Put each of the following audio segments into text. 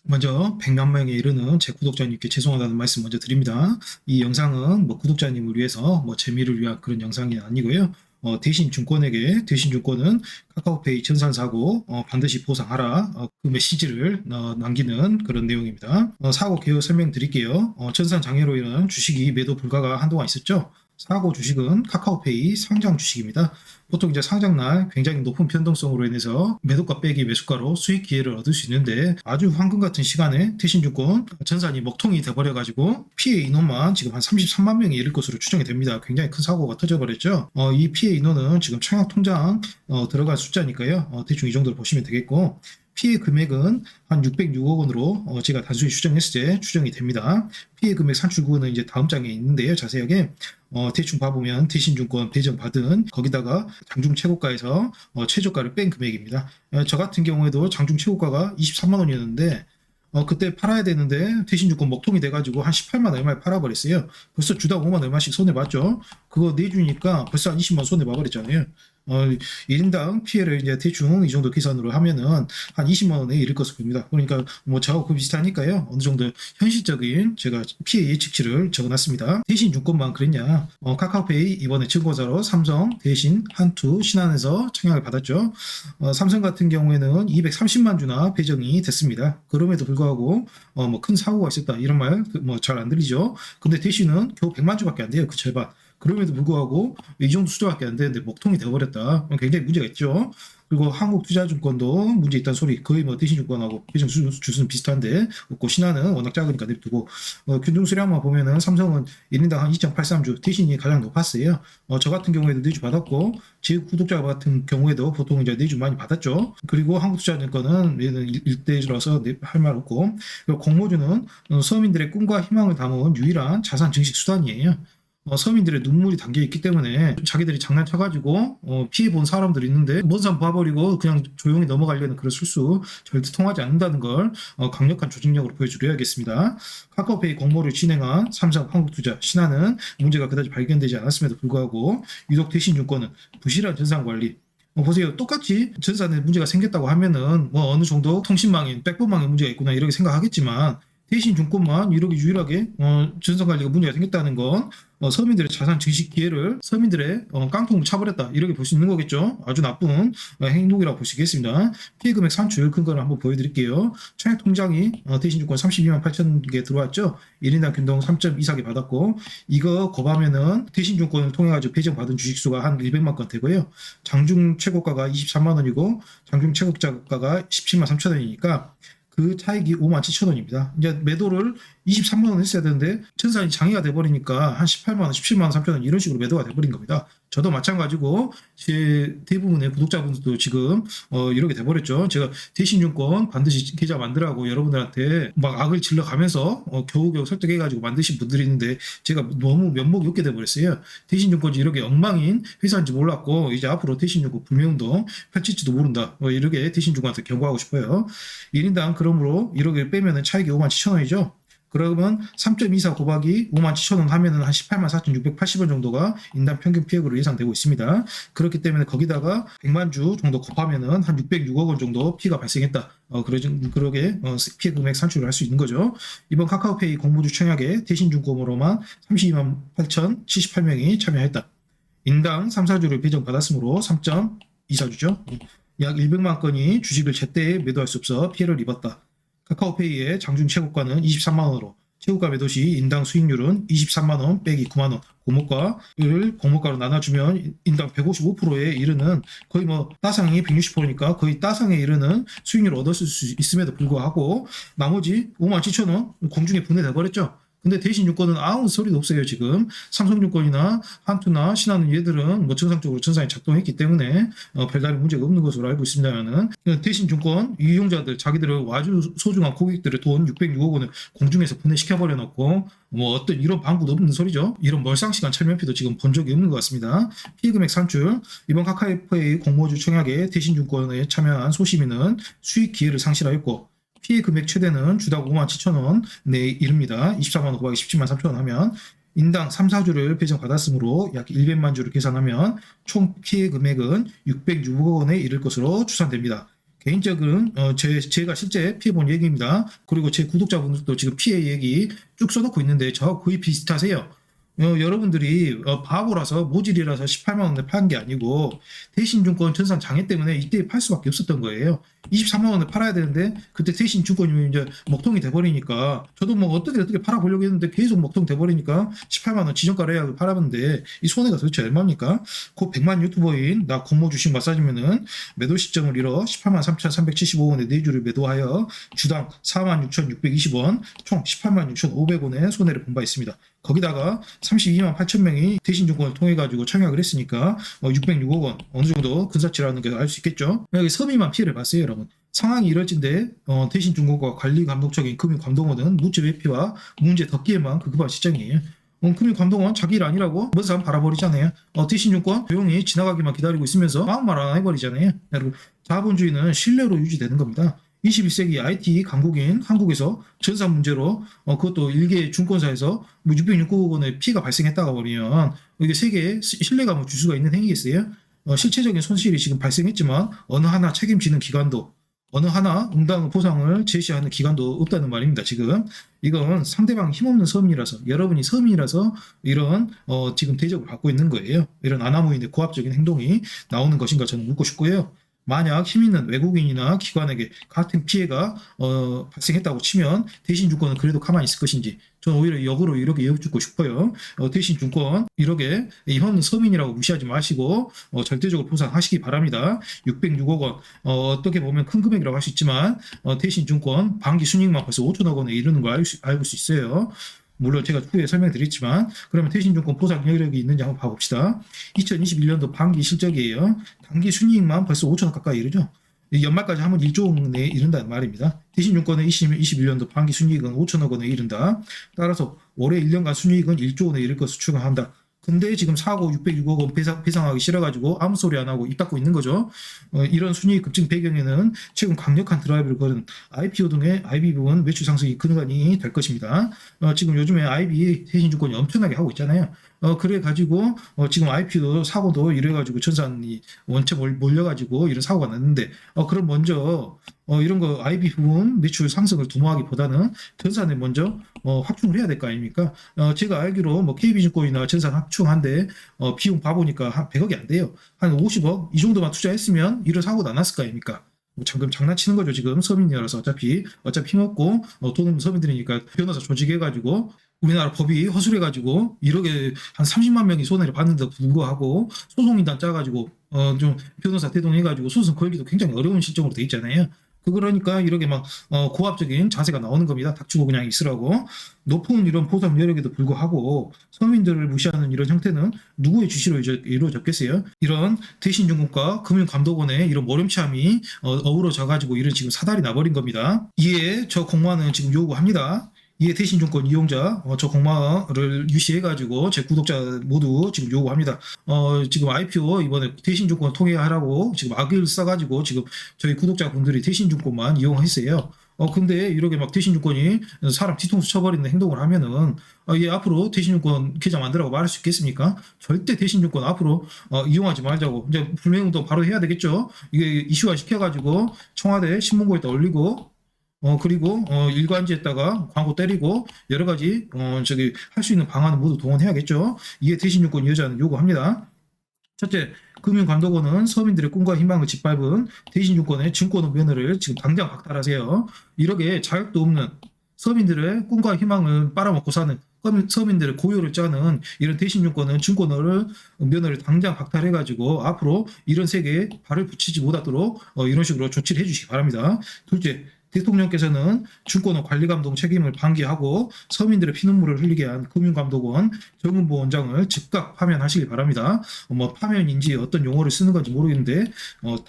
먼저 100만 명에 이르는 제 구독자님께 죄송하다는 말씀 먼저 드립니다. 이 영상은 구독자님을 위해서 재미를 위한 그런 영상이 아니고요. 대신증권은 카카오페이 전산 사고 반드시 보상하라, 그 메시지를 남기는 그런 내용입니다. 사고 개요 설명드릴게요. 전산 장애로 인한 주식이 매도 불가가 한동안 있었죠. 사고 주식은 카카오페이 상장 주식입니다. 보통 이제 상장날 굉장히 높은 변동성으로 인해서 매도가 빼기 매수가로 수익 기회를 얻을 수 있는데, 아주 황금 같은 시간에 대신증권 전산이 먹통이 돼버려가지고 피해 인원만 지금 한 33만 명이 이를 것으로 추정이 됩니다. 굉장히 큰 사고가 터져버렸죠. 이 피해 인원은 지금 청약 통장 들어갈 숫자니까요. 대충 이 정도로 보시면 되겠고, 피해 금액은 한 606억 원으로 제가 단순히 추정했을 때 추정이 됩니다. 피해 금액 산출 구간은 이제 다음 장에 있는데요. 자세하게 대충 봐보면 대신증권 배정받은 거기다가 장중 최고가에서 최저가를 뺀 금액입니다. 저 같은 경우에도 장중 최고가가 23만 원이었는데 그때 팔아야 되는데 대신증권 먹통이 돼가지고 한 18만 얼마에 팔아버렸어요. 벌써 주당 5만 얼마씩 손해봤죠. 그거 내주니까 벌써 한 20만 손해봐버렸잖아요. 1인당 피해를 이제 대충 이 정도 계산으로 하면은 한 20만 원에 이를 것으로 봅니다. 그러니까 저하고 비슷하니까요. 어느 정도 현실적인 제가 피해 예측치를 적어놨습니다. 대신증권만 그랬냐? 카카오페이 이번에 증권사로 삼성, 대신, 한투, 신한에서 청약을 받았죠. 삼성 같은 경우에는 230만 주나 배정이 됐습니다. 그럼에도 불구하고 큰 사고가 있었다 이런 말 잘 안 들리죠. 근데 대신은 겨우 100만 주밖에 안 돼요. 그 절반. 그럼에도 불구하고 이 정도 숫자밖에 안 되는데 먹통이 되어버렸다. 굉장히 문제가 있죠. 그리고 한국투자증권도 문제 있다는 소리, 거의 대신증권하고 배정 주수는 비슷한데 없고, 신한은 워낙 작으니까 냅두고, 균등수량만 보면은 삼성은 1인당 한 2.83주, 대신이 가장 높았어요. 저 같은 경우에도 4주 받았고, 제 구독자 같은 경우에도 보통 이제 4주 많이 받았죠. 그리고 한국투자증권은 얘는 1대주라서 할 말 없고, 그리고 공모주는 서민들의 꿈과 희망을 담은 유일한 자산 증식 수단이에요. 서민들의 눈물이 담겨 있기 때문에 자기들이 장난쳐가지고 피해 본 사람들이 있는데 먼 산 봐버리고 그냥 조용히 넘어가려는 그런 술수 절대 통하지 않는다는 걸 강력한 조직력으로 보여드려야겠습니다. 카카오페이 공모를 진행한 삼성, 한국투자, 신한은 문제가 그다지 발견되지 않았음에도 불구하고 유독 대신증권은 부실한 전산관리, 보세요. 똑같이 전산에 문제가 생겼다고 하면은 어느 정도 통신망에 백본망에 문제가 있구나 이렇게 생각하겠지만, 대신증권만 이렇게 유일하게 전산관리가 문제가 생겼다는 건 서민들의 자산 증식 기회를 서민들의 깡통을 차버렸다 이렇게 볼 수 있는 거겠죠. 아주 나쁜 행동이라고 볼 수 있겠습니다. 피해 금액 산출 근거를 한번 보여드릴게요. 청약 통장이 대신증권 32만 8천 개 들어왔죠. 1인당 균등 3.24개 받았고, 이거 곱하면은 대신증권을 통해 가지고 배정받은 주식수가 한 100만 건 되고요. 장중 최고가가 23만 원이고 장중 최고가가 17만 3천 원이니까 그 차익이 5만 7천 원입니다. 이제 매도를 23만 원 했어야 되는데 전산이 장애가 돼버리니까 한 18만 원, 17만 원, 3천 원 이런 식으로 매도가 돼버린 겁니다. 저도 마찬가지고 제 대부분의 구독자분들도 지금 이렇게 돼버렸죠. 제가 대신증권 반드시 계좌 만들라고 여러분들한테 막 악을 질러가면서 겨우겨우 설득해가지고 만드신 분들이 있는데 제가 너무 면목이 없게 돼버렸어요. 대신증권이 이렇게 엉망인 회사인지 몰랐고, 이제 앞으로 대신증권 불매운동 펼칠지도 모른다. 이렇게 대신증권한테 경고하고 싶어요. 1인당 그러므로 이렇게 빼면은 차익이 5만 7천 원이죠. 그러면 3.24 곱하기 5만 7천 원 하면은 한 18만 4,680원 정도가 인당 평균 피해액으로 예상되고 있습니다. 그렇기 때문에 거기다가 100만 주 정도 곱하면은 한 606억 원 정도 피해가 발생했다. 그러게 피해 금액 산출을 할 수 있는 거죠. 이번 카카오페이 공모주 청약에 대신증권으로만 32만 8,078명이 참여했다. 인당 3, 4주를 배정받았으므로 3.24주죠. 약 100만 건이 주식을 제때 매도할 수 없어 피해를 입었다. 카카오페이의 장중 최고가는 23만 원으로, 최고가 매도시 인당 수익률은 23만 원 빼기 9만 원, 고목가로 나눠주면 인당 155%에 이르는, 거의 따상이 160%니까 거의 따상에 이르는 수익률을 얻었을 수 있음에도 불구하고 나머지 5만 7천 원 공중에 분해돼 버렸죠. 근데 대신증권은 아무 소리도 없어요. 지금 삼성증권이나 한투나 신한은 얘들은 정상적으로 전산이 작동했기 때문에 별다른 문제가 없는 것으로 알고 있습니다만은, 대신증권 이용자들 자기들을 아주 소중한 고객들의 돈 606억 원을 공중에서 분해시켜버려 놓고 어떤 이런 방구도 없는 소리죠. 이런 멀상시간 철면피도 지금 본 적이 없는 것 같습니다. 피해 금액 산출, 이번 카카오페이 공모주 청약에 대신증권에 참여한 소시민은 수익 기회를 상실하였고, 피해 금액 최대는 주당 5만 7천 원에 이릅니다. 24만 원 곱하기 17만 3천 원 하면 인당 3, 4주를 배정받았으므로 약 100만 주를 계산하면 총 피해 금액은 606억 원에 이를 것으로 추산됩니다. 개인적인 제가 실제 피해본 얘기입니다. 그리고 제 구독자분들도 지금 피해 얘기 쭉 써놓고 있는데 저하고 거의 비슷하세요. 여러분들이 바보라서 모질이라서 18만 원에 판 게 아니고 대신증권 전산 장애 때문에 이때 팔 수밖에 없었던 거예요. 23만 원에 팔아야 되는데 그때 대신증권이 이제 먹통이 돼버리니까 저도 뭐 어떻게 팔아보려고 했는데 계속 먹통 돼버리니까 18만 원 지정가 예약을 팔아봤는데 이 손해가 도대체 얼마입니까? 그 100만 유튜버인 나 공모 주식 마사지면은 매도 시점을 잃어 18만 3,375원에 4주를 매도하여 주당 4만 6,620원 총 18만 6,500원의 손해를 본 바 있습니다. 거기다가 32만 8천 명이 대신증권을 통해 가지고 청약을 했으니까 606억 원 어느 정도 근사치라는 걸 알 수 있겠죠. 여기 서민만 피해를 봤어요, 여러분. 상황이 이럴진데 대신증권과 관리감독적인 금융감독원은 무죄 회피와 문제 덮기에만 급급한 시점이에요. 금융감독원 자기 일 아니라고 먼저 사람 바라버리잖아요. 대신증권 조용히 지나가기만 기다리고 있으면서 아무 말 안 해버리잖아요. 여러분, 자본주의는 신뢰로 유지되는 겁니다. 21세기 IT 강국인 한국에서 전산 문제로 그것도 일개 증권사에서 606억 원의 피해가 발생했다가 버리면 이게 세계에 신뢰감을 줄 수가 있는 행위겠어요? 실체적인 손실이 지금 발생했지만 어느 하나 책임지는 기관도 어느 하나 응당 보상을 제시하는 기관도 없다는 말입니다. 지금 이건 상대방 힘없는 서민이라서 여러분이 서민이라서 이런 지금 대접을 받고 있는 거예요. 이런 아나무인의 고압적인 행동이 나오는 것인가 저는 묻고 싶고요. 만약 힘 있는 외국인이나 기관에게 같은 피해가 발생했다고 치면 대신증권은 그래도 가만히 있을 것인지 저는 오히려 역으로 이렇게 여쭙고 싶어요. 대신증권 이렇게 현 서민이라고 무시하지 마시고 절대적으로 보상하시기 바랍니다. 606억 원 어떻게 보면 큰 금액이라고 할 수 있지만 대신증권 반기 순이익만 벌써 5천억 원에 이르는 걸 알고 수 있어요. 물론 제가 추후에 설명드렸지만 그러면 대신증권 보상 여력이 있는지 한번 봐봅시다. 2021년도 반기 실적이에요. 단기 순이익만 벌써 5천억 가까이 이르죠. 연말까지 하면 1조 원에 이른다는 말입니다. 대신증권의 21년도 반기 순이익은 5천억 원에 이른다. 따라서 올해 1년간 순이익은 1조 원에 이를 것으로 추정한다. 근데 지금 사고 606억 원 배상하기 싫어가지고 아무 소리 안 하고 입 닫고 있는 거죠. 이런 순이익 급증 배경에는 최근 강력한 드라이브를 걸은 IPO 등의 IB 부분 매출 상승이 근간이 될 것입니다. 지금 요즘에 IB 대신증권이 엄청나게 하고 있잖아요. 그래가지고 지금 IPO 사고도 이래가지고 전산이 원체 몰려가지고 이런 사고가 났는데 그럼 먼저 이런 거 IB 부분 매출 상승을 도모하기보다는 전산에 먼저 확충을 해야 될 거 아닙니까? 제가 알기로 뭐 KB증권이나 전산 확충한데 비용 봐보니까 한 100억이 안 돼요. 한 50억 이 정도만 투자했으면 이런 사고도 안 났을 거 아닙니까? 지금 장난치는 거죠. 지금 서민이라서 어차피 힘없고 돈 없는 서민들이니까 변호사 조직해가지고 우리나라 법이 허술해가지고 이렇게 한 30만 명이 손해를 봤는데도 불구하고 소송인단 짜가지고 좀 변호사 대동해가지고 소송 걸기도 굉장히 어려운 실정으로 돼 있잖아요. 그러니까 이렇게 막 고압적인 자세가 나오는 겁니다. 닥치고 그냥 있으라고. 높은 이런 보상 여력에도 불구하고 서민들을 무시하는 이런 형태는 누구의 지시로 이루어졌겠어요? 이런 대신증권과 금융감독원의 이런 모렴치함이 어우러져가지고 이런 지금 사달이 나버린 겁니다. 이에 저 공무원은 지금 요구합니다. 이에 대신증권 이용자 저 공마를 유시해가지고 제 구독자 모두 지금 요구합니다. 지금 IPO 이번에 대신증권 통해하라고 지금 악을 써가지고 지금 저희 구독자분들이 대신증권만 이용했어요. 근데 이렇게 막 대신증권이 사람 뒤통수 쳐버리는 행동을 하면은 얘 앞으로 대신증권 계좌 만들라고 말할 수 있겠습니까? 절대 대신증권 앞으로 이용하지 말자고 이제 불매운동 바로 해야 되겠죠. 이게 이슈화 시켜가지고 청와대 신문고에다 올리고 그리고 일관지에다가 광고 때리고 여러 가지 할 수 있는 방안을 모두 동원해야겠죠. 이에 대신증권 여자는 요구합니다. 첫째, 금융감독원은 서민들의 꿈과 희망을 짓밟은 대신증권의 증권업 면허를 지금 당장 박탈하세요. 이렇게 자격도 없는 서민들의 꿈과 희망을 빨아먹고 사는 서민들의 고요를 짜는 이런 대신증권은 증권을 면허를 당장 박탈해가지고 앞으로 이런 세계에 발을 붙이지 못하도록 이런 식으로 조치를 해주시기 바랍니다. 둘째, 대통령께서는 증권업 관리감독 책임을 방기하고 서민들의 피눈물을 흘리게 한 금융감독원 정은보 원장을 즉각 파면하시기 바랍니다. 파면인지 어떤 용어를 쓰는 건지 모르겠는데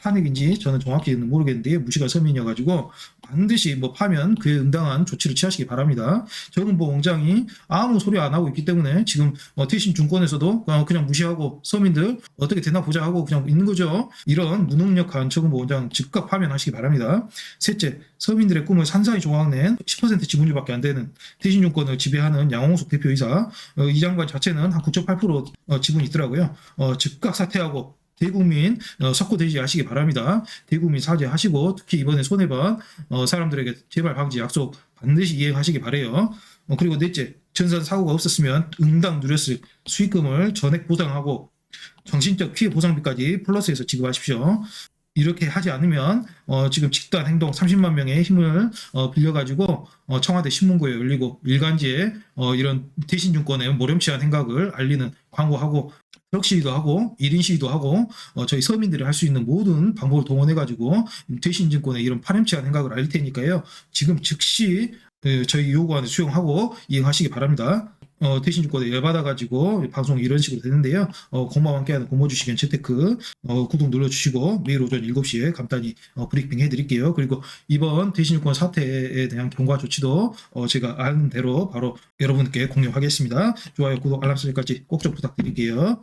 탄핵인지 저는 정확히는 모르겠는데 무시가 서민이어가지고 반드시 파면 그에 응당한 조치를 취하시기 바랍니다. 정은보 원장이 아무 소리 안 하고 있기 때문에 지금 대신증권에서도 그냥 무시하고 서민들 어떻게 되나 보자 하고 그냥 있는 거죠. 이런 무능력한 정은보 원장 즉각 파면하시기 바랍니다. 셋째, 서민들의 꿈을 산산히 조각낸 10% 지분율밖에 안 되는 대신증권을 지배하는 양홍석 대표이사 이 장관 자체는 한 9.8% 지분이 있더라고요. 즉각 사퇴하고 대국민 석고대지하시기 바랍니다. 대국민 사죄하시고 특히 이번에 손해본 사람들에게 재발 방지 약속 반드시 이행하시기 바래요. 그리고 넷째, 전산 사고가 없었으면 응당 누렸을 수익금을 전액 보상하고 정신적 피해 보상비까지 플러스해서 지급하십시오. 이렇게 하지 않으면 지금 집단 행동 30만 명의 힘을 빌려가지고 청와대 신문고에 올리고 일간지에 이런 대신증권의 모렴치한 행각을 알리는 광고하고 트럭 시위도 하고 1인 시위도 하고 저희 서민들이 할 수 있는 모든 방법을 동원해가지고 대신증권의 이런 파렴치한 행각을 알릴 테니까요. 지금 즉시 저희 요구안을 수용하고 이행하시기 바랍니다. 대신증권에 열받아가지고 방송이 이런 식으로 되는데요. 고마워 함께하는 고모주식엔 재테크 구독 눌러주시고 매일 오전 7시에 간단히 브리핑 해드릴게요. 그리고 이번 대신증권 사태에 대한 경과 조치도 제가 아는 대로 바로 여러분께 공유하겠습니다. 좋아요, 구독, 알람 설정까지 꼭 좀 부탁드릴게요.